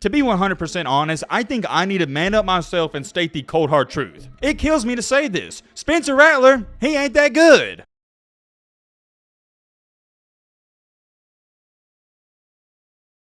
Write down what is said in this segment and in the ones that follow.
To be 100% honest, I think I need to man up myself and state the cold hard truth. It kills me to say this. Spencer Rattler, he ain't that good.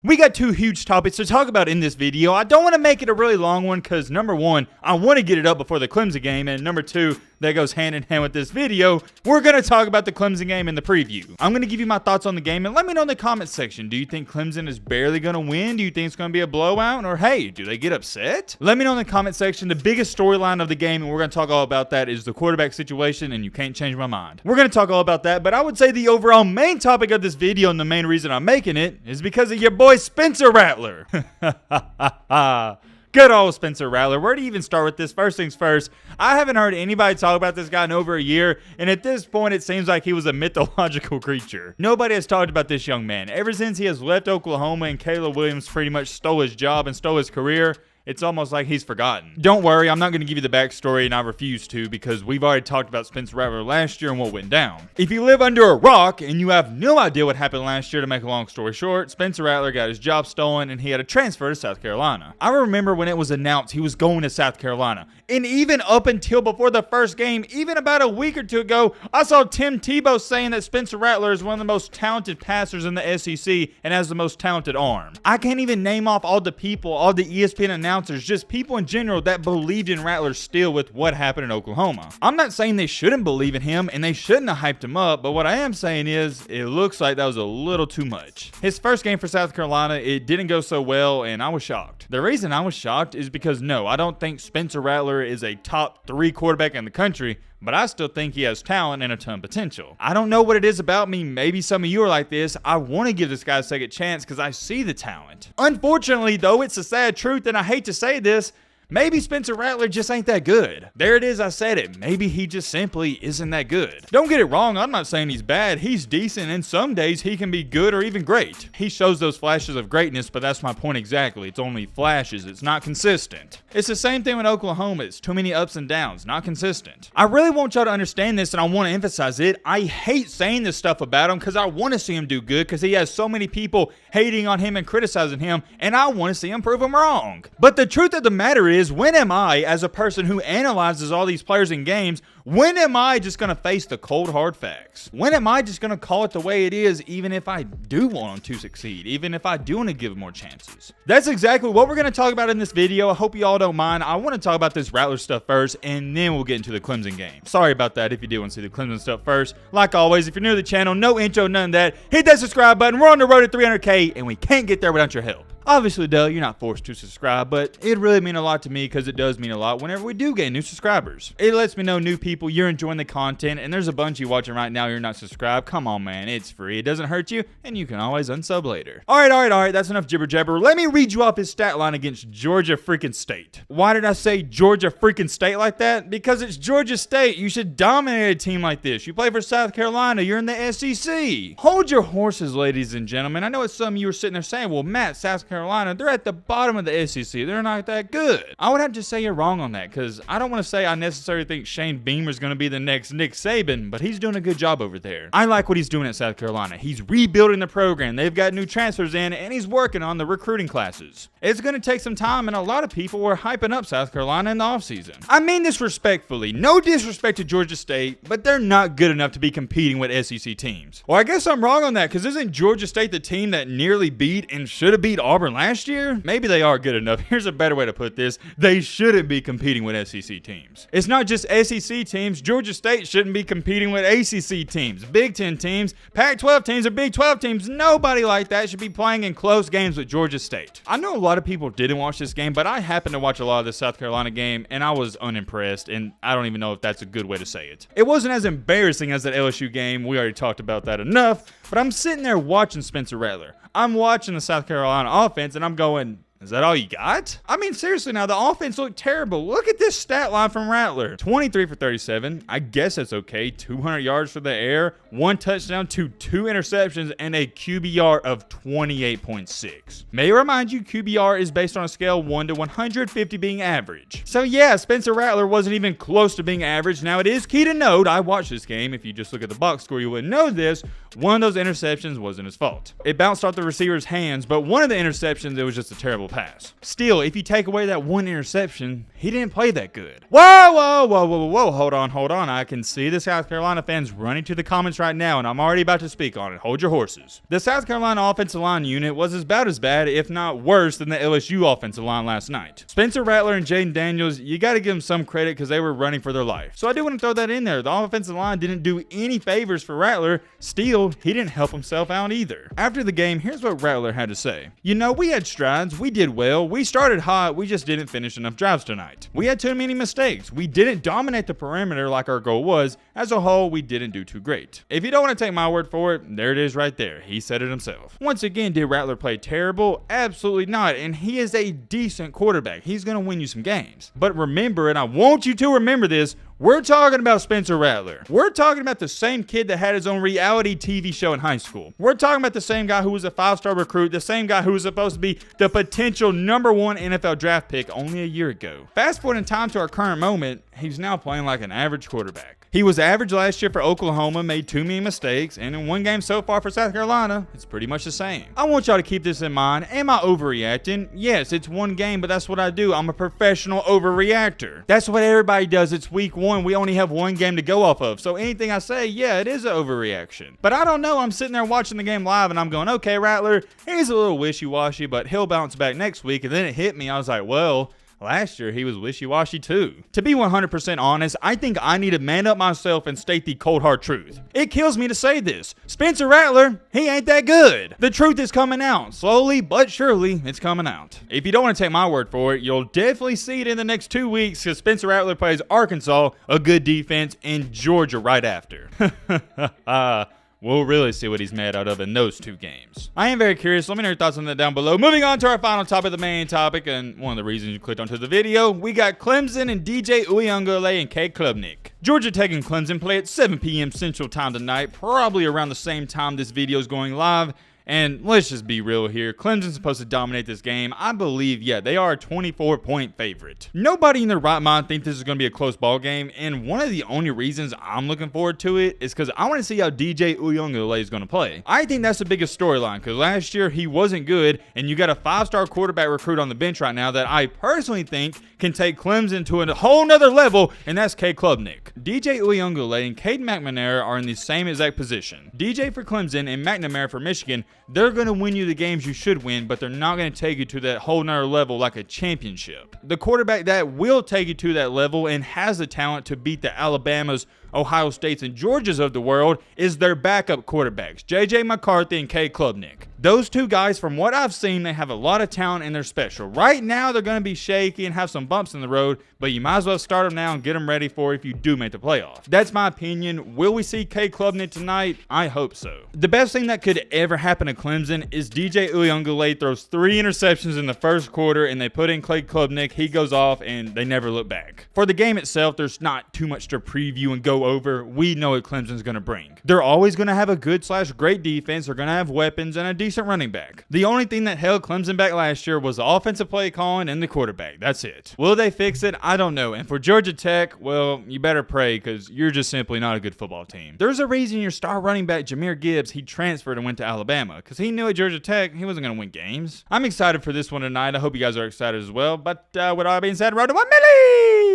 We got two huge topics to talk about in this video. I don't want to make it a really long one because number one, I want to get it up before the Clemson game, and number two, that goes hand in hand with this video. We're going to talk about the Clemson game in the preview. I'm going to give you my thoughts on the game, and let me know in the comment section. Do you think Clemson is barely going to win? Do you think it's going to be a blowout? Or hey, do they get upset? Let me know in the comment section. The biggest storyline of the game, and we're going to talk all about that, is the quarterback situation, and you can't change my mind. We're going to talk all about that, but I would say the overall main topic of this video, and the main reason I'm making it, is because of your boy Spencer Rattler. Good old Spencer Rattler. Where do you even start with this? First things first, I haven't heard anybody talk about this guy in over a year, and at this point it seems like he was a mythological creature. Nobody has talked about this young man. Ever since he has left Oklahoma and Caleb Williams pretty much stole his job and stole his career, it's almost like he's forgotten. Don't worry, I'm not going to give you the backstory, and I refuse to, because we've already talked about Spencer Rattler last year and what went down. If you live under a rock and you have no idea what happened last year, to make a long story short, Spencer Rattler got his job stolen and he had a transfer to South Carolina. I remember when it was announced he was going to South Carolina, and even up until before the first game, even about a week or two ago, I saw Tim Tebow saying that Spencer Rattler is one of the most talented passers in the SEC and has the most talented arm. I can't even name off all the people, all the ESPN announcers, just people in general that believed in Rattler still with what happened in Oklahoma. I'm not saying they shouldn't believe in him and they shouldn't have hyped him up, but what I am saying is it looks like that was a little too much. His first game for South Carolina, it didn't go so well, and I was shocked. The reason I was shocked is because no, I don't think Spencer Rattler is a top 3 quarterback in the country, but I still think he has talent and a ton of potential. I don't know what it is about me. Maybe some of you are like this. I want to give this guy a second chance because I see the talent. Unfortunately, though, it's a sad truth, and I hate to say this, maybe Spencer Rattler just ain't that good. There it is, I said it. Maybe he just simply isn't that good. Don't get it wrong, I'm not saying he's bad. He's decent, and some days he can be good or even great. He shows those flashes of greatness, but that's my point exactly. It's only flashes, it's not consistent. It's the same thing with Oklahoma. It's too many ups and downs, not consistent. I really want y'all to understand this, and I want to emphasize it. I hate saying this stuff about him because I want to see him do good because he has so many people hating on him and criticizing him, and I want to see him prove them wrong. But the truth of the matter is, when am I, as a person who analyzes all these players in games, when am I just going to face the cold hard facts? When am I just going to call it the way it is, even if I do want him to succeed, even if I do want to give him more chances? That's exactly what we're going to talk about in this video. I hope you all don't mind. I want to talk about this Rattler stuff first, and then we'll get into the Clemson game. Sorry about that if you do want to see the Clemson stuff first. Like always, if you're new to the channel, no intro, none of that, hit that subscribe button. We're on the road to 300K, and we can't get there without your help. Obviously, though, you're not forced to subscribe, but it really mean a lot to me because it does mean a lot whenever we do get new subscribers. It lets me know new people, you're enjoying the content, and there's a bunch of you watching right now, you're not subscribed. Come on, man, it's free. It doesn't hurt you, and you can always unsub later. All right, that's enough jibber jabber. Let me read you off his stat line against Georgia freaking State. Why did I say Georgia freaking State like that? Because it's Georgia State. You should dominate a team like this. You play for South Carolina, you're in the SEC. Hold your horses, ladies and gentlemen. I know it's some of you are sitting there saying, well, Matt, South Carolina, they're at the bottom of the SEC. They're not that good. I would have to say you're wrong on that because I don't want to say I necessarily think Shane Beamer's going to be the next Nick Saban, but he's doing a good job over there. I like what he's doing at South Carolina. He's rebuilding the program. They've got new transfers in, and he's working on the recruiting classes. It's going to take some time, and a lot of people were hyping up South Carolina in the offseason. I mean this respectfully. No disrespect to Georgia State, but they're not good enough to be competing with SEC teams. Well, I guess I'm wrong on that because isn't Georgia State the team that nearly beat and should have beat Auburn last year? Maybe they are good enough. Here's a better way to put this. They shouldn't be competing with SEC teams. It's not just SEC teams. Georgia State shouldn't be competing with ACC teams, Big Ten teams, Pac-12 teams, or Big 12 teams. Nobody like that should be playing in close games with Georgia State. I know a lot of people didn't watch this game, but I happened to watch a lot of the South Carolina game, and I was unimpressed, and I don't even know if that's a good way to say it. It wasn't as embarrassing as that LSU game. We already talked about that enough, but I'm sitting there watching Spencer Rattler. I'm watching the South Carolina offense, and I'm going, is that all you got? I mean, seriously now, the offense looked terrible. Look at this stat line from Rattler. 23 for 37. I guess that's okay. 200 yards for the air, 1 touchdown to 2 interceptions, and a QBR of 28.6. May I remind you, QBR is based on a scale 1 to 150 being average. So yeah, Spencer Rattler wasn't even close to being average. Now, it is key to note, I watched this game. If you just look at the box score, you wouldn't know this. One of those interceptions wasn't his fault. It bounced off the receiver's hands, but one of the interceptions, it was just a terrible pass. Still, if you take away that one interception, he didn't play that good. Whoa, hold on. I can see the South Carolina fans running to the comments right now, and I'm already about to speak on it. Hold your horses. The South Carolina offensive line unit was about as bad, if not worse, than the LSU offensive line last night. Spencer Rattler and Jaden Daniels, you got to give them some credit because they were running for their life. So I do want to throw that in there. The offensive line didn't do any favors for Rattler. Still, he didn't help himself out either. After the game, here's what Rattler had to say. You know, we had strides. We did well. We started hot. We just didn't finish enough drives tonight. We had too many mistakes. We didn't dominate the perimeter like our goal was. As a whole, we didn't do too great. If you don't want to take my word for it, there it is right there. He said it himself. Once again, did Rattler play terrible? Absolutely not. And he is a decent quarterback. He's going to win you some games. But remember, and I want you to remember this, we're talking about Spencer Rattler. We're talking about the same kid that had his own reality TV show in high school. We're talking about the same guy who was a 5-star recruit, the same guy who was supposed to be the potential #1 NFL draft pick only a year ago. Fast forward in time to our current moment, he's now playing like an average quarterback. He was average last year for Oklahoma, made too many mistakes, and in one game so far for South Carolina, it's pretty much the same. I want y'all to keep this in mind. Am I overreacting? Yes, it's one game, but that's what I do. I'm a professional overreactor. That's what everybody does. It's week 1. We only have one game to go off of. So anything I say, yeah, it is an overreaction. But I don't know. I'm sitting there watching the game live, and I'm going, okay, Rattler, he's a little wishy-washy, but he'll bounce back next week. And then it hit me. I was like, well, last year, he was wishy-washy too. To be 100% honest, I think I need to man up myself and state the cold hard truth. It kills me to say this. Spencer Rattler, he ain't that good. The truth is coming out. Slowly but surely, it's coming out. If you don't want to take my word for it, you'll definitely see it in the next 2 weeks because Spencer Rattler plays Arkansas, a good defense, and Georgia right after. We'll really see what he's made out of in those 2 games. I am very curious. Let me know your thoughts on that down below. Moving on to our final topic, the main topic, and one of the reasons you clicked onto the video, we got Clemson and DJ Uyunglele and Cade Klubnik. Georgia Tech and Clemson play at 7 p.m. Central Time tonight, probably around the same time this video is going live. And let's just be real here. Clemson's supposed to dominate this game. I believe, yeah, they are a 24-point favorite. Nobody in their right mind thinks this is going to be a close ball game. And one of the only reasons I'm looking forward to it is because I want to see how DJ Uyunglele is going to play. I think that's the biggest storyline because last year he wasn't good. And you got a 5-star quarterback recruit on the bench right now that I personally think can take Clemson to a whole nother level. And that's Cade Klubnik. DJ Uyunglele and Cade McNamara are in the same exact position. DJ for Clemson and McNamara for Michigan. They're going to win you the games you should win, but they're not going to take you to that whole nother level like a championship. The quarterback that will take you to that level and has the talent to beat the Alabamas, Ohio States, and Georgias of the world is their backup quarterbacks, J.J. McCarthy and Cade Klubnik. Those 2 guys, from what I've seen, they have a lot of talent and they're special. Right now, they're going to be shaky and have some bumps in the road, but you might as well start them now and get them ready for if you do make the playoff. That's my opinion. Will we see Cade Klubnik tonight? I hope so. The best thing that could ever happen to Clemson is DJ Uyunglele throws 3 interceptions in the first quarter and they put in Cade Klubnik. He goes off and they never look back. For the game itself, there's not too much to preview and go over. We know what Clemson's going to bring. They're always going to have a good/great defense. They're going to have weapons and a decent running back. The only thing that held Clemson back last year was the offensive play calling and the quarterback. That's it. Will they fix it? I don't know. And for Georgia Tech, well, you better pray because you're just simply not a good football team. There's a reason your star running back, Jahmyr Gibbs, he transferred and went to Alabama because he knew at Georgia Tech he wasn't going to win games. I'm excited for this one tonight. I hope you guys are excited as well. But with all that being said, road to 1 million!